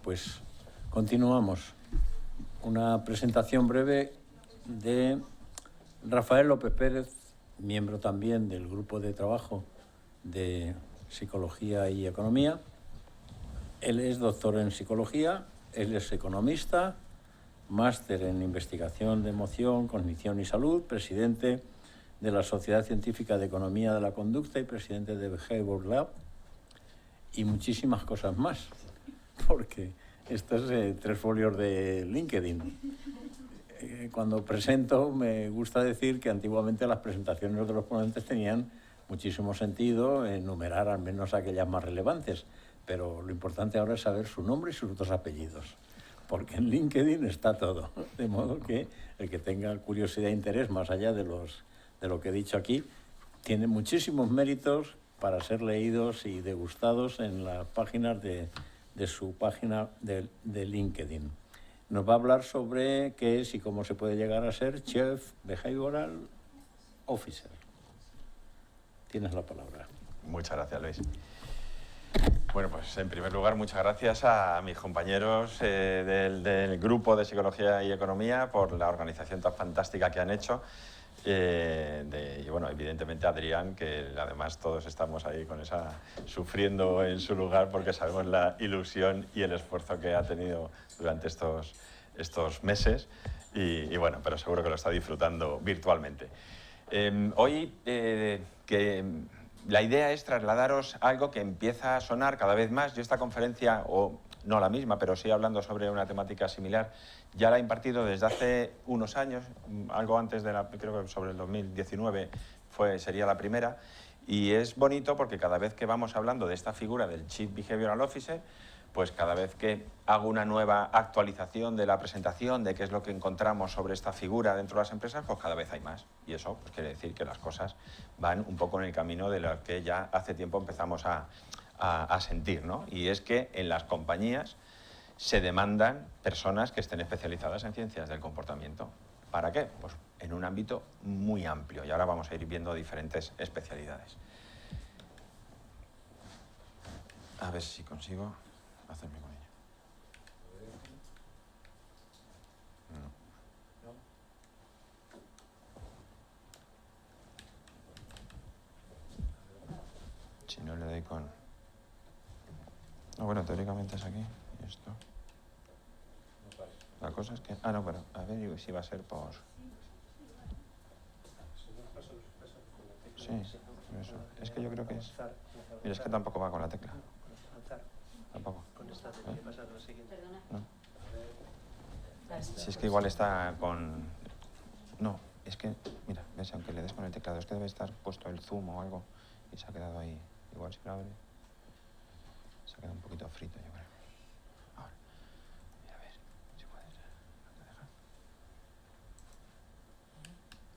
pues continuamos. Una presentación breve de Rafael López Pérez, miembro también del grupo de trabajo de Psicología y Economía. Él es doctor en Psicología, él es economista, máster en Investigación de Emoción, Cognición y Salud, presidente de la Sociedad Científica de Economía de la Conducta y presidente de Behavior Lab, y muchísimas cosas más, porque estos 3 folios de LinkedIn. Cuando presento me gusta decir que antiguamente las presentaciones de los ponentes tenían muchísimo sentido enumerar al menos aquellas más relevantes, pero lo importante ahora es saber su nombre y sus 2 apellidos, porque en LinkedIn está todo, de modo que el que tenga curiosidad e interés más allá de lo que he dicho aquí, tiene muchísimos méritos para ser leídos y degustados en las páginas de su página de LinkedIn. Nos va a hablar sobre qué es y cómo se puede llegar a ser Chief Behavioral Officer. Tienes la palabra. Muchas gracias, Luis. Bueno, pues en primer lugar, muchas gracias a mis compañeros del grupo de Psicología y Economía por la organización tan fantástica que han hecho. Y bueno, evidentemente a Adrián, que además todos estamos ahí sufriendo en su lugar porque sabemos la ilusión y el esfuerzo que ha tenido durante estos meses y bueno, pero seguro que lo está disfrutando virtualmente. Hoy la idea es trasladaros algo que empieza a sonar cada vez más. Yo esta conferencia, o no la misma, pero sí hablando sobre una temática similar, ya la he impartido desde hace unos años, algo antes creo que sobre el 2019 sería la primera, y es bonito porque cada vez que vamos hablando de esta figura del Chief Behavioral Officer, pues cada vez que hago una nueva actualización de la presentación de qué es lo que encontramos sobre esta figura dentro de las empresas, pues cada vez hay más. Y eso pues quiere decir que las cosas van un poco en el camino de lo que ya hace tiempo empezamos a sentir, ¿no? Y es que en las compañías se demandan personas que estén especializadas en ciencias del comportamiento. ¿Para qué? Pues en un ámbito muy amplio. Y ahora vamos a ir viendo diferentes especialidades. A ver si consigo hacerme con ella. No. Si no le doy con... No, bueno, teóricamente es aquí. Y esto. La cosa es que... Ah, no, pero a ver si va a ser por... Sí, por eso. Es que yo creo que es... Mira, es que tampoco va con la tecla. Tampoco. No. Si es que igual está con... No, es que... Mira, ves, aunque le des con el teclado, es que debe estar puesto el zoom o algo y se ha quedado ahí. Igual si lo abre... Se ha quedado un poquito frito, yo creo. Ahora. A ver, si puedes... dejar.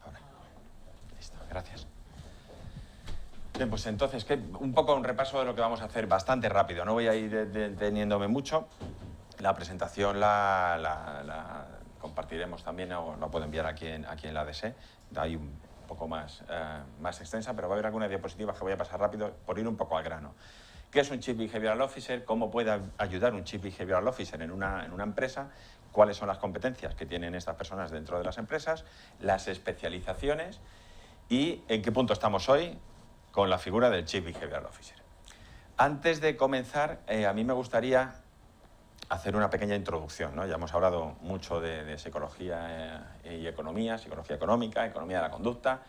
Ahora. Listo, gracias. Bien, pues entonces, un poco un repaso de lo que vamos a hacer bastante rápido. No voy a ir deteniéndome mucho. La presentación la compartiremos también, o la puedo enviar aquí en la ADC. De ahí un poco más extensa, pero va a haber algunas diapositivas que voy a pasar rápido por ir un poco al grano. ¿Qué es un Chief Behavioral Officer? ¿Cómo puede ayudar un Chief Behavioral Officer en una empresa? ¿Cuáles son las competencias que tienen estas personas dentro de las empresas? Las especializaciones y en qué punto estamos hoy con la figura del Chief Behavioral Officer. Antes de comenzar, a mí me gustaría hacer una pequeña introducción, ¿no? Ya hemos hablado mucho de psicología y economía, psicología económica, economía de la conducta,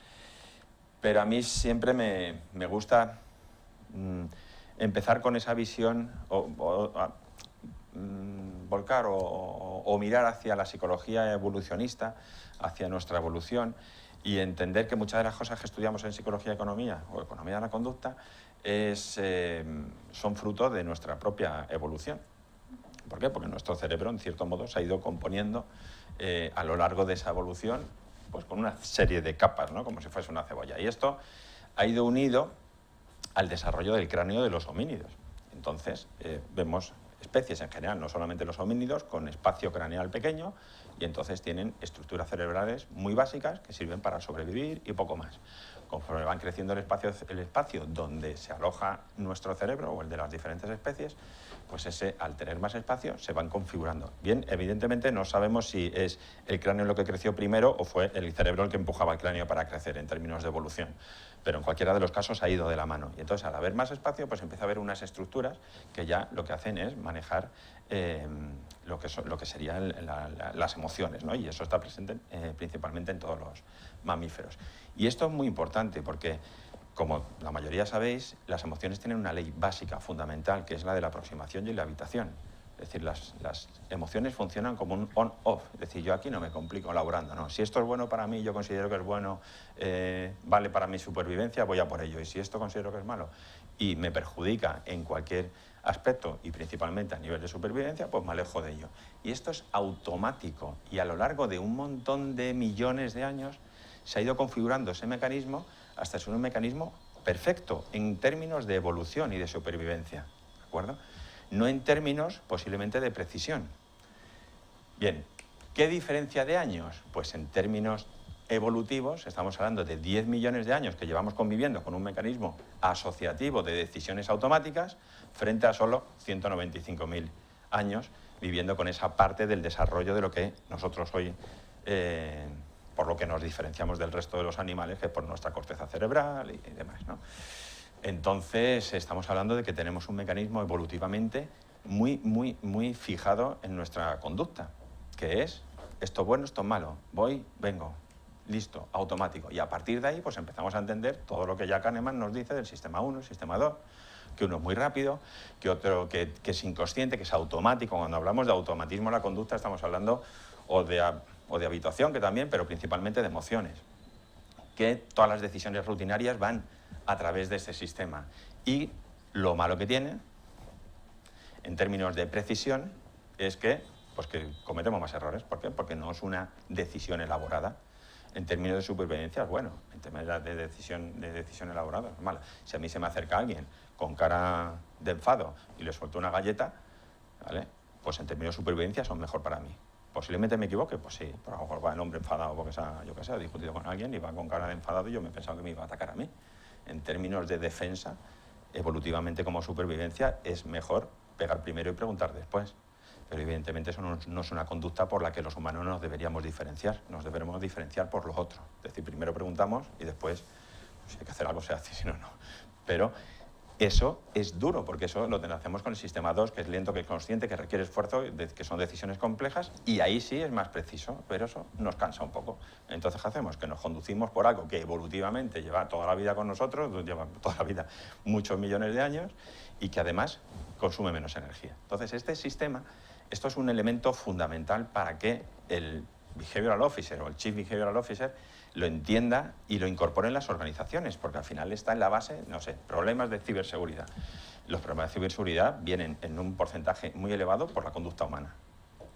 pero a mí siempre me gusta empezar con esa visión, volcar o mirar hacia la psicología evolucionista, hacia nuestra evolución, y entender que muchas de las cosas que estudiamos en psicología y economía o economía de la conducta son fruto de nuestra propia evolución. ¿Por qué? Porque nuestro cerebro, en cierto modo, se ha ido componiendo a lo largo de esa evolución, pues con una serie de capas, ¿no? Como si fuese una cebolla. Y esto ha ido unido al desarrollo del cráneo de los homínidos. Entonces, vemos especies en general, no solamente los homínidos, con espacio craneal pequeño, y entonces tienen estructuras cerebrales muy básicas que sirven para sobrevivir y poco más. Conforme van creciendo el espacio donde se aloja nuestro cerebro o el de las diferentes especies, pues ese, al tener más espacio, se van configurando. Bien, evidentemente no sabemos si es el cráneo lo que creció primero o fue el cerebro el que empujaba el cráneo para crecer en términos de evolución. Pero en cualquiera de los casos ha ido de la mano. Y entonces, al haber más espacio, pues empieza a haber unas estructuras que ya lo que hacen es manejar lo que serían las emociones, ¿no? Y eso está presente principalmente en todos los mamíferos. Y esto es muy importante porque, como la mayoría sabéis, las emociones tienen una ley básica, fundamental, que es la de la aproximación y la evitación. Es decir, las emociones funcionan como un on-off. Es decir, yo aquí no me complico elaborando, ¿no? Si esto es bueno para mí, yo considero que es bueno, vale para mi supervivencia, voy a por ello. Y si esto considero que es malo y me perjudica en cualquier aspecto, y principalmente a nivel de supervivencia, pues me alejo de ello. Y esto es automático. Y a lo largo de un montón de millones de años se ha ido configurando ese mecanismo hasta ser un mecanismo perfecto en términos de evolución y de supervivencia, ¿de acuerdo? No en términos posiblemente de precisión. Bien, ¿qué diferencia de años? Pues en términos evolutivos estamos hablando de 10 millones de años que llevamos conviviendo con un mecanismo asociativo de decisiones automáticas frente a solo 195.000 años viviendo con esa parte del desarrollo de lo que nosotros hoy, por lo que nos diferenciamos del resto de los animales, que es por nuestra corteza cerebral y demás, ¿no? Entonces, estamos hablando de que tenemos un mecanismo evolutivamente muy fijado en nuestra conducta, que es esto bueno, esto malo, voy, vengo, listo, automático. Y a partir de ahí, pues empezamos a entender todo lo que ya Kahneman nos dice del sistema 1, el sistema 2, que uno es muy rápido, que otro que es inconsciente, que es automático. Cuando hablamos de automatismo en la conducta estamos hablando o de habituación, que también, pero principalmente de emociones, que todas las decisiones rutinarias van a través de ese sistema. Y lo malo que tiene, en términos de precisión, es que cometemos más errores. ¿Por qué? Porque no es una decisión elaborada. En términos de supervivencia, bueno, en términos de decisión elaborada, es mala. Si a mí se me acerca alguien con cara de enfado y le suelto una galleta, ¿vale? Pues en términos de supervivencia son mejor para mí. Posiblemente me equivoque, pues sí, por lo mejor va el hombre enfadado porque yo qué sé, ha discutido con alguien y va con cara de enfadado y yo me he pensado que me iba a atacar a mí. En términos de defensa, evolutivamente como supervivencia, es mejor pegar primero y preguntar después. Pero evidentemente eso no es una conducta por la que los humanos nos deberíamos diferenciar. Nos deberemos diferenciar por lo otro. Es decir, primero preguntamos y después, si hay que hacer algo se hace, si no, no. Pero eso es duro, porque eso lo hacemos con el sistema 2, que es lento, que es consciente, que requiere esfuerzo, que son decisiones complejas, y ahí sí es más preciso, pero eso nos cansa un poco. Entonces, ¿qué hacemos? Que nos conducimos por algo que evolutivamente lleva toda la vida con nosotros, lleva toda la vida muchos millones de años, y que además consume menos energía. Entonces, esto es un elemento fundamental para que el Behavioral Officer o el Chief Behavioral Officer lo entienda y lo incorpore en las organizaciones, porque al final está en la base, no sé, problemas de ciberseguridad. Los problemas de ciberseguridad vienen en un porcentaje muy elevado por la conducta humana.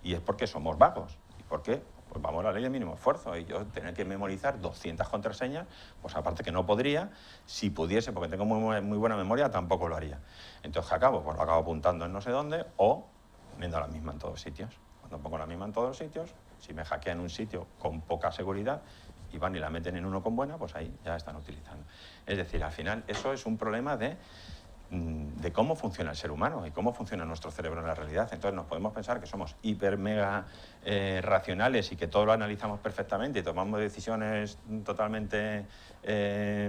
Y es porque somos vagos. ¿Y por qué? Pues vamos a la ley de mínimo esfuerzo. Y yo tener que memorizar 200 contraseñas, pues aparte que no podría, si pudiese, porque tengo muy buena memoria, tampoco lo haría. Entonces, ¿qué acabo? Pues lo acabo apuntando en no sé dónde o poniendo la misma en todos sitios. Cuando pongo la misma en todos los sitios, si me hackean un sitio con poca seguridad y van y la meten en uno con buena, pues ahí ya están utilizando. Es decir, al final eso es un problema de cómo funciona el ser humano y cómo funciona nuestro cerebro en la realidad. Entonces nos podemos pensar que somos hiper mega racionales y que todo lo analizamos perfectamente y tomamos decisiones totalmente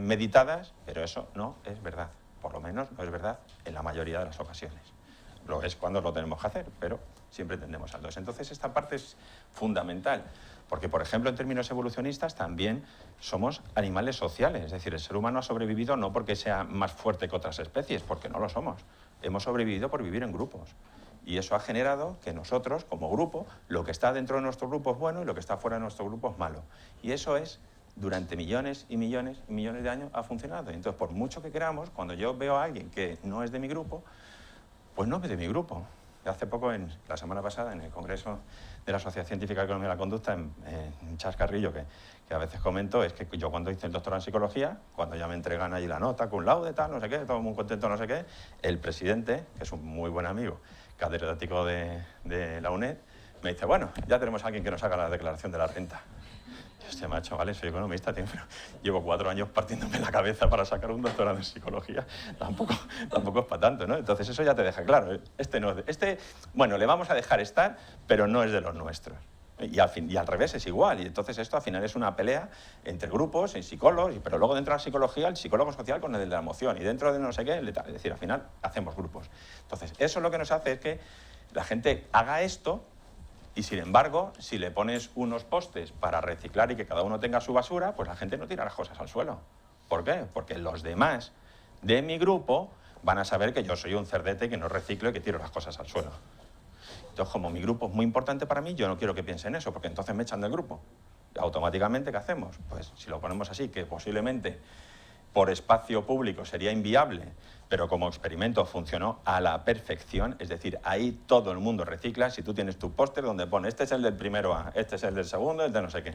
meditadas, pero eso no es verdad. Por lo menos no es verdad en la mayoría de las ocasiones. Lo es cuando lo tenemos que hacer, pero siempre tendemos al 2. Entonces esta parte es fundamental, porque por ejemplo en términos evolucionistas también somos animales sociales, es decir, el ser humano ha sobrevivido no porque sea más fuerte que otras especies, porque no lo somos. Hemos sobrevivido por vivir en grupos. Y eso ha generado que nosotros, como grupo, lo que está dentro de nuestro grupo es bueno y lo que está fuera de nuestro grupo es malo. Y eso es, durante millones y millones y millones de años ha funcionado. Y entonces, por mucho que queramos, cuando yo veo a alguien que no es de mi grupo, pues no es de mi grupo. Hace poco, la semana pasada, en el Congreso de la Sociedad Científica de Economía de la Conducta, en un chascarrillo que a veces comento, es que yo cuando hice el doctorado en Psicología, cuando ya me entregan allí la nota, cum laude, tal, no sé qué, todo muy contento, no sé qué, el presidente, que es un muy buen amigo, catedrático de la UNED, Me dice, bueno, ya tenemos a alguien que nos haga la declaración de la renta. Hostia, macho, vale, soy economista, tío, pero llevo 4 años partiéndome la cabeza para sacar un doctorado en psicología. Tampoco es para tanto, ¿no? Entonces eso ya te deja claro. Bueno, le vamos a dejar estar, pero no es de los nuestros. Y al revés es igual. Y entonces esto al final es una pelea entre grupos, en psicólogos, pero luego dentro de la psicología, el psicólogo social con el de la emoción. Y dentro de no sé qué, es decir, al final hacemos grupos. Entonces, eso lo que nos hace es que la gente haga esto. Y sin embargo, si le pones unos postes para reciclar y que cada uno tenga su basura, pues la gente no tira las cosas al suelo. ¿Por qué? Porque los demás de mi grupo van a saber que yo soy un cerdete que no reciclo y que tiro las cosas al suelo. Entonces, como mi grupo es muy importante para mí, yo no quiero que piensen eso, porque entonces me echan del grupo. Y automáticamente, ¿qué hacemos? Pues si lo ponemos así, que posiblemente por espacio público sería inviable, pero como experimento funcionó a la perfección, es decir, ahí todo el mundo recicla. Si tú tienes tu póster donde pone, este es el del primero A, este es el del segundo, el de no sé qué.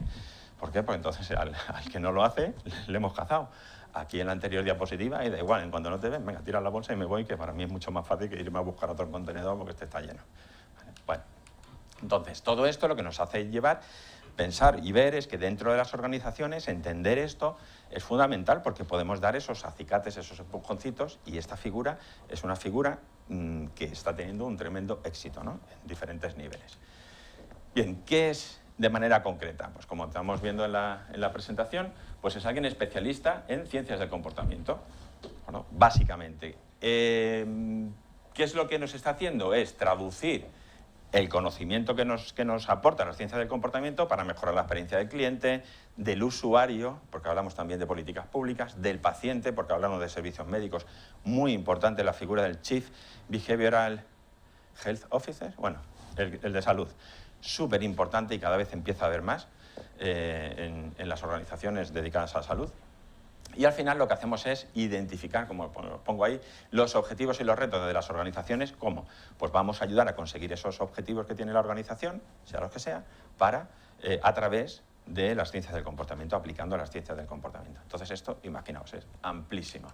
¿Por qué? Pues entonces al que no lo hace, le hemos cazado. Aquí en la anterior diapositiva, y da igual, en cuanto no te ven, venga, tira la bolsa y me voy, que para mí es mucho más fácil que irme a buscar otro contenedor porque este está lleno. Bueno, entonces, todo esto lo que nos hace llevar, pensar y ver es que dentro de las organizaciones entender esto es fundamental porque podemos dar esos acicates, esos empujoncitos, y esta figura es una figura que está teniendo un tremendo éxito, ¿no? En diferentes niveles. Bien, ¿qué es de manera concreta? Pues como estamos viendo en la presentación, pues es alguien especialista en ciencias del comportamiento, bueno, básicamente. ¿Qué es lo que nos está haciendo? Es traducir el conocimiento que nos aporta las ciencias del comportamiento para mejorar la experiencia del cliente, del usuario, porque hablamos también de políticas públicas, del paciente, porque hablamos de servicios médicos. Muy importante la figura del Chief Behavioral Health Officer, bueno, el de salud. Súper importante y cada vez empieza a haber más en las organizaciones dedicadas a la salud. Y al final lo que hacemos es identificar, como pongo ahí, los objetivos y los retos de las organizaciones. ¿Cómo? Pues vamos a ayudar a conseguir esos objetivos que tiene la organización, sea los que sea, a través de las ciencias del comportamiento, aplicando las ciencias del comportamiento. Entonces esto, imaginaos, es amplísimo.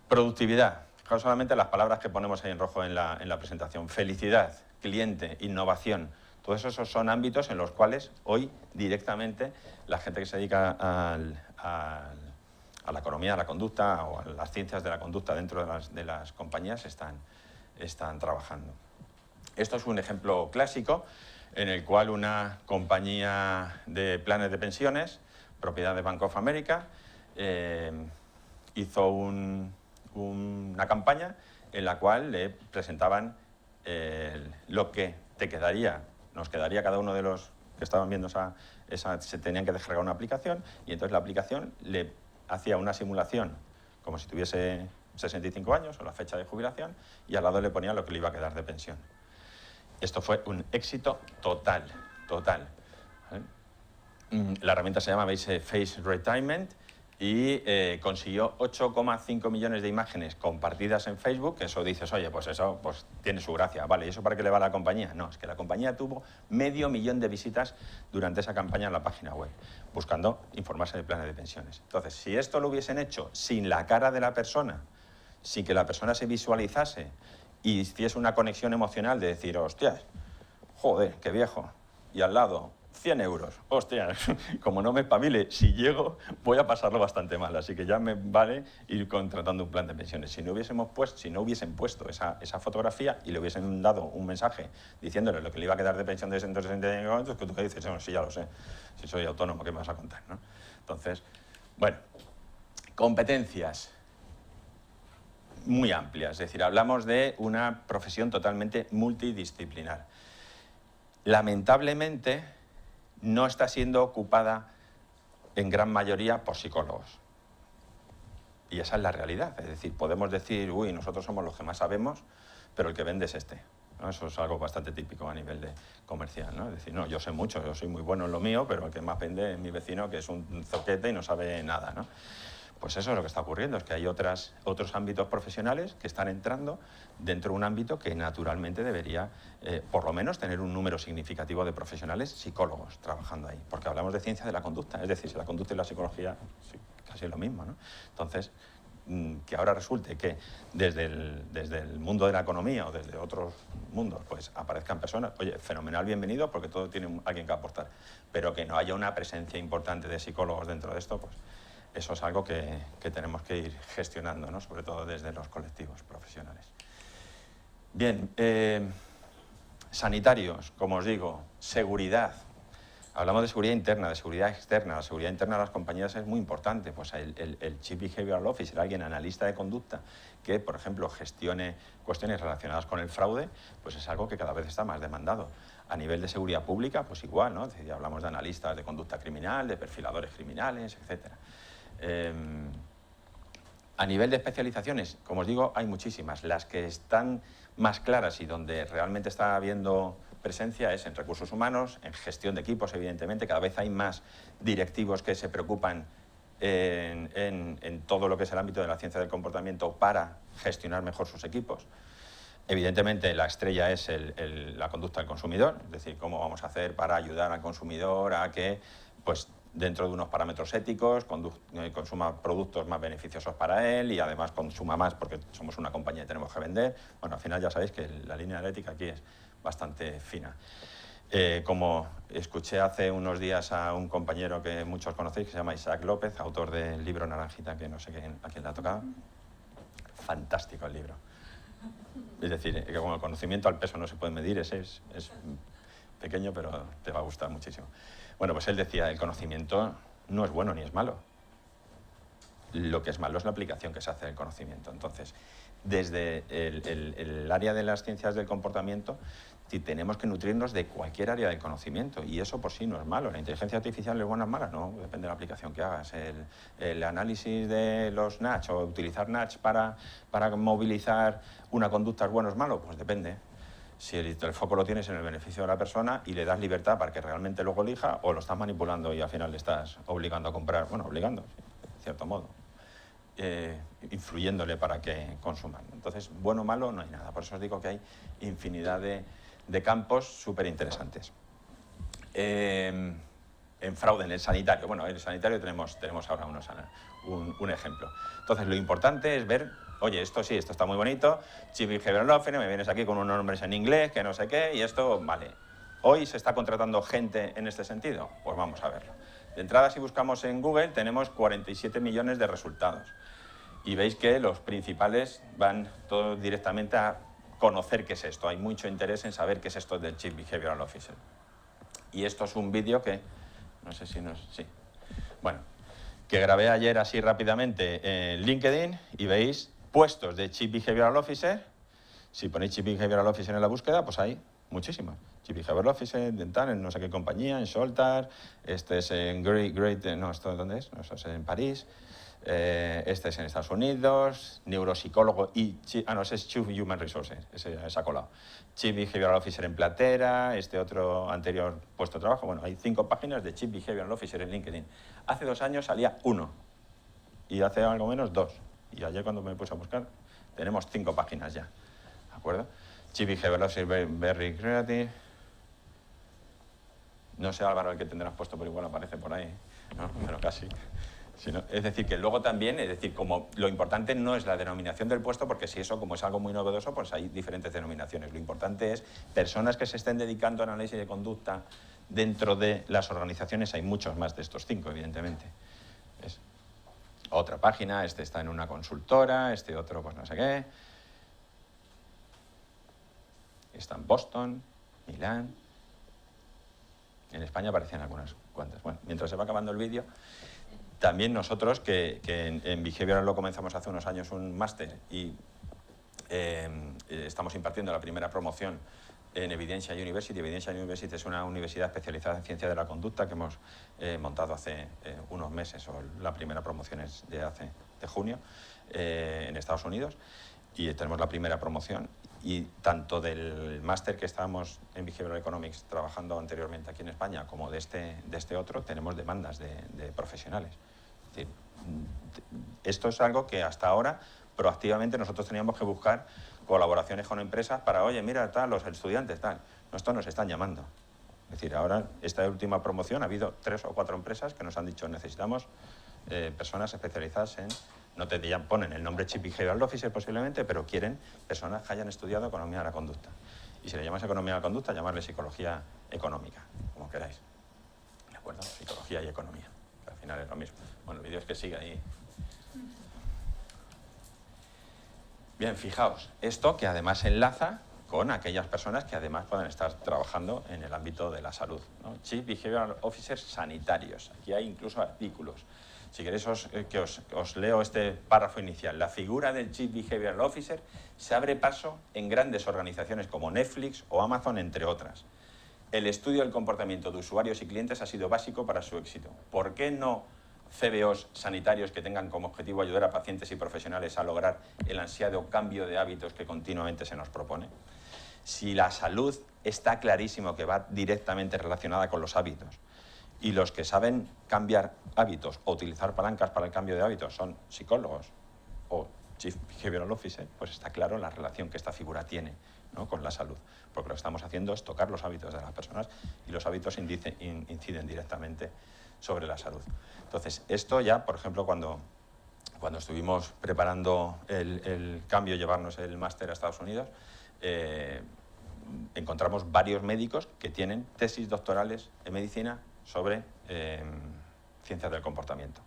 Productividad. Fijaos solamente las palabras que ponemos ahí en rojo en la presentación. Felicidad, cliente, innovación. Todos esos son ámbitos en los cuales hoy directamente la gente que se dedica a la economía de la conducta o a las ciencias de la conducta dentro de las compañías están trabajando. Esto es un ejemplo clásico en el cual una compañía de planes de pensiones, propiedad de Bank of America, hizo una campaña en la cual le presentaban lo que nos quedaría cada uno de los que estaban viendo se tenían que descargar una aplicación, y entonces la aplicación le hacía una simulación como si tuviese 65 años o la fecha de jubilación, y al lado le ponía lo que le iba a quedar de pensión. Esto fue un éxito total. La herramienta se llama Face Retirement y consiguió 8,5 millones de imágenes compartidas en Facebook, que eso dices, oye, pues eso pues tiene su gracia, vale, ¿y eso para qué le va a la compañía? No, es que la compañía tuvo 500.000 de visitas durante esa campaña en la página web, buscando informarse de planes de pensiones. Entonces, si esto lo hubiesen hecho sin la cara de la persona, sin que la persona se visualizase y hiciese una conexión emocional de decir, hostias, joder, qué viejo, y al lado 100 euros, hostia, como no me espabile, si llego voy a pasarlo bastante mal, así que ya me vale ir contratando un plan de pensiones. Si no hubiesen puesto esa fotografía y le hubiesen dado un mensaje diciéndole lo que le iba a quedar de pensión de 165 años, que tú que dices, sí, ya lo sé, si soy autónomo, ¿qué me vas a contar, no? Entonces, bueno, competencias muy amplias, es decir, hablamos de una profesión totalmente multidisciplinar. Lamentablemente, no está siendo ocupada en gran mayoría por psicólogos. Y esa es la realidad. Es decir, podemos decir, uy, nosotros somos los que más sabemos, pero el que vende es este, ¿no? Eso es algo bastante típico a nivel de comercial, ¿no? Es decir, no, yo sé mucho, yo soy muy bueno en lo mío, pero el que más vende es mi vecino, que es un zoquete y no sabe nada, ¿no? Pues eso es lo que está ocurriendo, es que hay otros ámbitos profesionales que están entrando dentro de un ámbito que naturalmente debería, por lo menos, tener un número significativo de profesionales psicólogos trabajando ahí, porque hablamos de ciencia de la conducta, es decir, si la conducta y la psicología sí, casi es lo mismo, ¿no? Entonces, que ahora resulte que desde el mundo de la economía o desde otros mundos pues aparezcan personas, oye, fenomenal, bienvenido, porque todo tiene alguien que aportar, pero que no haya una presencia importante de psicólogos dentro de esto, pues eso es algo que tenemos que ir gestionando, ¿no? Sobre todo desde los colectivos profesionales. Bien, sanitarios, como os digo, seguridad. Hablamos de seguridad interna, de seguridad externa. La seguridad interna de las compañías es muy importante. Pues el Chief Behavioral Officer, alguien analista de conducta que, por ejemplo, gestione cuestiones relacionadas con el fraude, pues es algo que cada vez está más demandado. A nivel de seguridad pública, pues igual, ¿no? Es decir, hablamos de analistas de conducta criminal, de perfiladores criminales, etc. A nivel de especializaciones, como os digo, hay muchísimas. Las que están más claras y donde realmente está habiendo presencia es en recursos humanos, en gestión de equipos, evidentemente. Cada vez hay más directivos que se preocupan en todo lo que es el ámbito de la ciencia del comportamiento para gestionar mejor sus equipos. Evidentemente, la estrella es la conducta del consumidor, es decir, cómo vamos a hacer para ayudar al consumidor a que, pues, dentro de unos parámetros éticos, consuma productos más beneficiosos para él y además consuma más porque somos una compañía y tenemos que vender. Bueno, al final ya sabéis que la línea de la ética aquí es bastante fina. Como escuché hace unos días a un compañero que muchos conocéis, que se llama Isaac López, autor del libro Naranjita, que no sé a quién le ha tocado. Fantástico el libro. Es decir, que como el conocimiento al peso no se puede medir, es pequeño, pero te va a gustar muchísimo. Bueno, pues él decía, el conocimiento no es bueno ni es malo. Lo que es malo es la aplicación que se hace del conocimiento. Entonces, desde el área de las ciencias del comportamiento, tenemos que nutrirnos de cualquier área del conocimiento y eso por sí no es malo. ¿La inteligencia artificial es buena o es mala? No, depende de la aplicación que hagas. El análisis de los nudge o utilizar nudge para movilizar una conducta es bueno o es malo, pues depende. Si el foco lo tienes en el beneficio de la persona y le das libertad para que realmente luego elija, o lo estás manipulando y al final le estás obligando a comprar, bueno, obligando, en cierto modo, influyéndole para que consuman. Entonces, bueno o malo no hay nada. Por eso os digo que hay infinidad de campos súper interesantes. En fraude, en el sanitario. Bueno, en el sanitario tenemos ahora un ejemplo. Entonces, lo importante es ver, oye, esto sí, esto está muy bonito, Chief Behavioral Officer, me vienes aquí con unos nombres en inglés, que no sé qué, y esto, vale. ¿Hoy se está contratando gente en este sentido? Pues vamos a verlo. De entrada, si buscamos en Google, tenemos 47 millones de resultados. Y veis que los principales van todos directamente a conocer qué es esto. Hay mucho interés en saber qué es esto del Chief Behavioral Officer. Y esto es un vídeo que, no sé si nos... Sí. Bueno, que grabé ayer así rápidamente en LinkedIn y veis puestos de Chief Behavioral Officer. Si ponéis Chief Behavioral Officer en la búsqueda, pues hay muchísimos. Chief Behavioral Officer, dental, en no sé qué compañía, en Soltar, este es en no, ¿esto dónde es? No, esto es en París. Este es en Estados Unidos, neuropsicólogo y... no, ese es Chief Human Resources, ese ha colado. Chief Behavioral Officer en Platera, este otro anterior puesto de trabajo. Bueno, hay 5 páginas de Chief Behavioral Officer en LinkedIn. Hace 2 años salía 1 y hace algo menos 2. Y ayer cuando me puse a buscar tenemos 5 páginas ya, ¿de acuerdo? Chief Behavioral Officer, very creative. No sé, Álvaro, el que tendrás puesto, pero igual aparece por ahí, ¿no? Pero casi. Es decir, que luego también, es decir, como lo importante no es la denominación del puesto, porque si eso, como es algo muy novedoso, pues hay diferentes denominaciones. Lo importante es personas que se estén dedicando al análisis de conducta dentro de las organizaciones. Hay muchos más de estos 5, evidentemente. ¿Ves? Otra página, este está en una consultora, este otro, pues no sé qué. Está en Boston, Milán. En España aparecen algunas cuantas. Bueno, mientras se va acabando el vídeo... También nosotros, que en Behavioral lo comenzamos hace unos años un máster y estamos impartiendo la primera promoción en Evidencia University. Evidencia University es una universidad especializada en ciencia de la conducta que hemos montado hace unos meses, o la primera promoción es de junio, en Estados Unidos, y tenemos la primera promoción. Y tanto del máster que estábamos en Behavioral Economics trabajando anteriormente aquí en España como de este otro, tenemos demandas de profesionales. Es decir, esto es algo que hasta ahora proactivamente nosotros teníamos que buscar colaboraciones con empresas para, oye, mira, tal, los estudiantes, tal. Estos nos están llamando. Es decir, ahora, esta última promoción, ha habido 3 o 4 empresas que nos han dicho, necesitamos personas especializadas en, no te ponen el nombre Chief Behavioral Officer posiblemente, pero quieren personas que hayan estudiado economía de la conducta. Y si le llamas economía de la conducta, llamarle psicología económica, como queráis. ¿De acuerdo? Psicología y economía, que al final es lo mismo. Bueno, el vídeo es que sigue ahí. Bien, fijaos, esto que además enlaza con aquellas personas que además pueden estar trabajando en el ámbito de la salud, ¿no? Chief Behavioral Officers sanitarios. Aquí hay incluso artículos. Si queréis que os leo este párrafo inicial. La figura del Chief Behavioral Officer se abre paso en grandes organizaciones como Netflix o Amazon, entre otras. El estudio del comportamiento de usuarios y clientes ha sido básico para su éxito. ¿Por qué no CBOs sanitarios que tengan como objetivo ayudar a pacientes y profesionales a lograr el ansiado cambio de hábitos que continuamente se nos propone? Si la salud está clarísimo que va directamente relacionada con los hábitos, y los que saben cambiar hábitos o utilizar palancas para el cambio de hábitos son psicólogos o Chief Behavioral Officer, pues está claro la relación que esta figura tiene, ¿no?, con la salud. Porque lo que estamos haciendo es tocar los hábitos de las personas y los hábitos inciden directamente sobre la salud. Entonces, esto ya, por ejemplo, cuando estuvimos preparando el cambio, llevarnos el máster a Estados Unidos, encontramos varios médicos que tienen tesis doctorales en medicina sobre ciencias del comportamiento.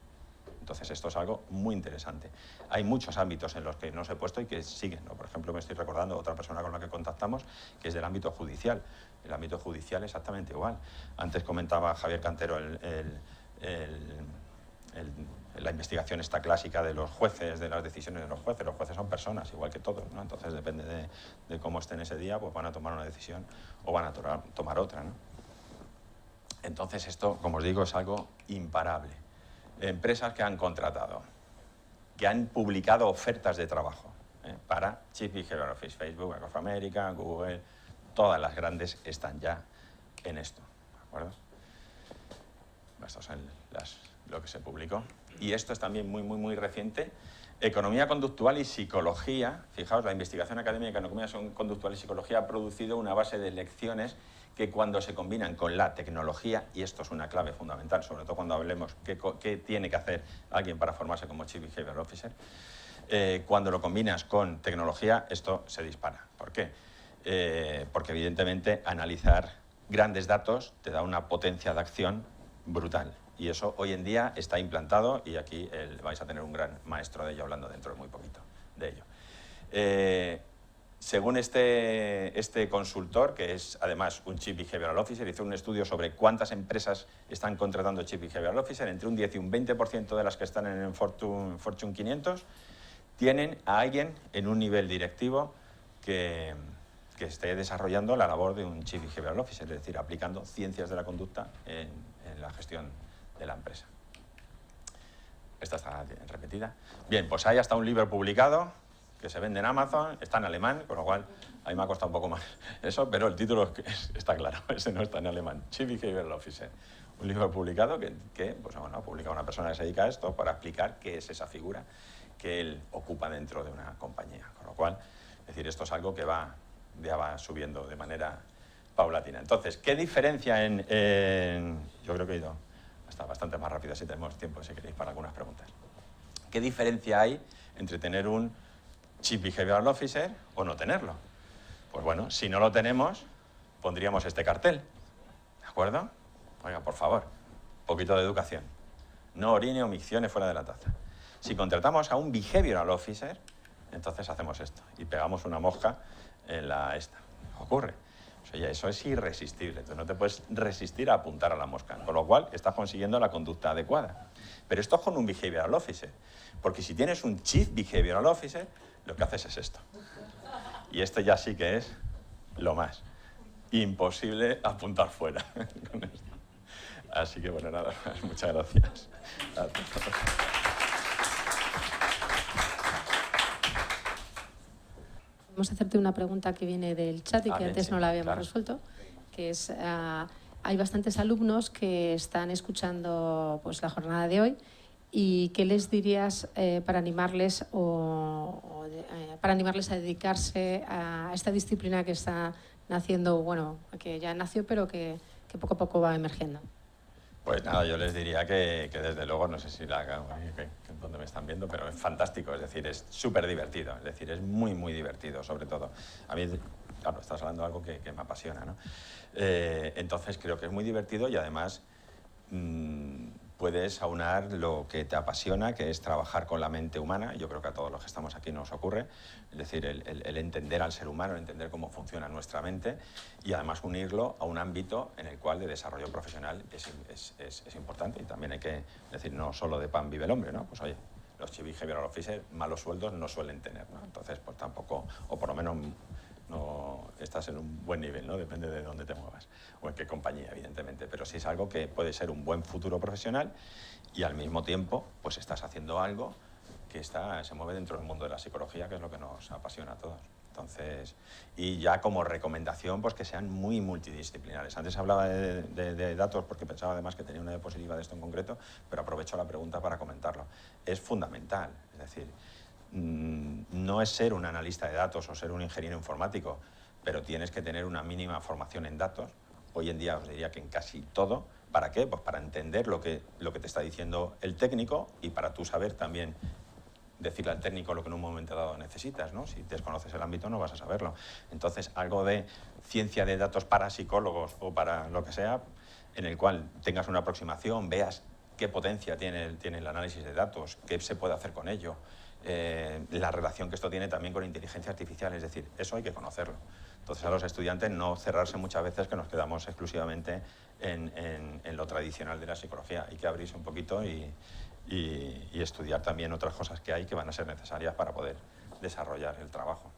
Entonces, esto es algo muy interesante. Hay muchos ámbitos en los que no os he puesto y que siguen, ¿no? Por ejemplo, me estoy recordando otra persona con la que contactamos que es del ámbito judicial. El ámbito judicial exactamente igual. Antes comentaba Javier Cantero la investigación esta clásica de los jueces, de las decisiones de los jueces. Los jueces son personas, igual que todos, ¿no? Entonces, depende de cómo estén ese día, pues van a tomar una decisión o van a tomar otra, ¿no? Entonces, esto, como os digo, es algo imparable. Empresas que han contratado, que han publicado ofertas de trabajo para Chief Behavioral Officer, Facebook, Bank of America, Google, todas las grandes están ya en esto, ¿de acuerdo? Esto es lo que se publicó. Y esto es también muy reciente. Economía conductual y psicología. Fijaos, la investigación académica en economía conductual y psicología ha producido una base de lecciones que cuando se combinan con la tecnología, y esto es una clave fundamental, sobre todo cuando hablemos qué tiene que hacer alguien para formarse como Chief Behavioral Officer, cuando lo combinas con tecnología, esto se dispara. ¿Por qué? Porque evidentemente analizar grandes datos te da una potencia de acción brutal. Y eso hoy en día está implantado y aquí vais a tener un gran maestro de ello hablando dentro de muy poquito de ello. Según este consultor, que es además un Chief Behavioral Officer, hizo un estudio sobre cuántas empresas están contratando Chief Behavioral Officer. Entre un 10 y un 20% de las que están en el Fortune 500 tienen a alguien en un nivel directivo que esté desarrollando la labor de un Chief Behavioral Officer, es decir, aplicando ciencias de la conducta en la gestión de la empresa. Esta está repetida. Bien, pues hay hasta un libro publicado que se vende en Amazon, está en alemán, con lo cual ahí me ha costado un poco más eso, pero el título está claro, ese no está en alemán. Chief Behavioral Officer, un libro publicado que pues, bueno, ha publicado una persona que se dedica a esto para explicar qué es esa figura que él ocupa dentro de una compañía. Con lo cual, es decir, esto es algo que ya va subiendo de manera paulatina. Entonces, ¿qué diferencia yo creo que he ido hasta bastante más rápido, si tenemos tiempo, si queréis, para algunas preguntas. ¿Qué diferencia hay entre tener un Chief Behavioral Officer o no tenerlo? Pues bueno, si no lo tenemos, pondríamos este cartel, ¿de acuerdo? Oiga, por favor, un poquito de educación. No orine o miccione fuera de la taza. Si contratamos a un Behavioral Officer, entonces hacemos esto y pegamos una mosca en esta. Ocurre. O sea, eso es irresistible. Entonces no te puedes resistir a apuntar a la mosca, con lo cual estás consiguiendo la conducta adecuada. Pero esto es con un Behavioral Officer, porque si tienes un Chief Behavioral Officer, lo que haces es esto. Y esto ya sí que es lo más. Imposible apuntar fuera con esto. Así que bueno, nada más. Muchas gracias. Vamos a hacerte una pregunta que viene del chat y que antes sí, no la habíamos claro. resuelto, que es, hay bastantes alumnos que están escuchando pues, la jornada de hoy y ¿qué les dirías para animarles para animarles a dedicarse a esta disciplina que está naciendo, bueno, que ya nació pero que poco a poco va emergiendo? Pues nada, yo les diría que desde luego, no sé si dónde me están viendo, pero es fantástico, es decir, es súper divertido, es decir, es muy, muy divertido, sobre todo. A mí, claro, estás hablando de algo que me apasiona, ¿no? Entonces creo que es muy divertido y además puedes aunar lo que te apasiona, que es trabajar con la mente humana. Yo creo que a todos los que estamos aquí nos ocurre, es decir, el entender al ser humano, el entender cómo funciona nuestra mente y además unirlo a un ámbito en el cual de desarrollo profesional es importante y también hay que decir, no solo de pan vive el hombre, ¿no? Pues oye, los chief behavioral officers malos sueldos no suelen tener, ¿no? Entonces, pues tampoco, o por lo menos no estás en un buen nivel, ¿no? Depende de dónde te muevas o en qué compañía, evidentemente, pero sí es algo que puede ser un buen futuro profesional y al mismo tiempo pues estás haciendo algo que se mueve dentro del mundo de la psicología, que es lo que nos apasiona a todos. Entonces, y ya como recomendación, pues que sean muy multidisciplinares. Antes hablaba de datos porque pensaba además que tenía una diapositiva de esto en concreto, pero aprovecho la pregunta para comentarlo. Es fundamental, es decir, no es ser un analista de datos o ser un ingeniero informático, pero tienes que tener una mínima formación en datos. Hoy en día os diría que en casi todo. ¿Para qué? Pues para entender lo que te está diciendo el técnico y para tú saber también decirle al técnico lo que en un momento dado necesitas, ¿no? Si desconoces el ámbito no vas a saberlo. Entonces, algo de ciencia de datos para psicólogos o para lo que sea, en el cual tengas una aproximación, veas qué potencia tiene el análisis de datos, qué se puede hacer con ello, la relación que esto tiene también con inteligencia artificial, es decir, eso hay que conocerlo. Entonces, a los estudiantes no cerrarse muchas veces que nos quedamos exclusivamente en lo tradicional de la psicología. Hay que abrirse un poquito y estudiar también otras cosas que hay que van a ser necesarias para poder desarrollar el trabajo.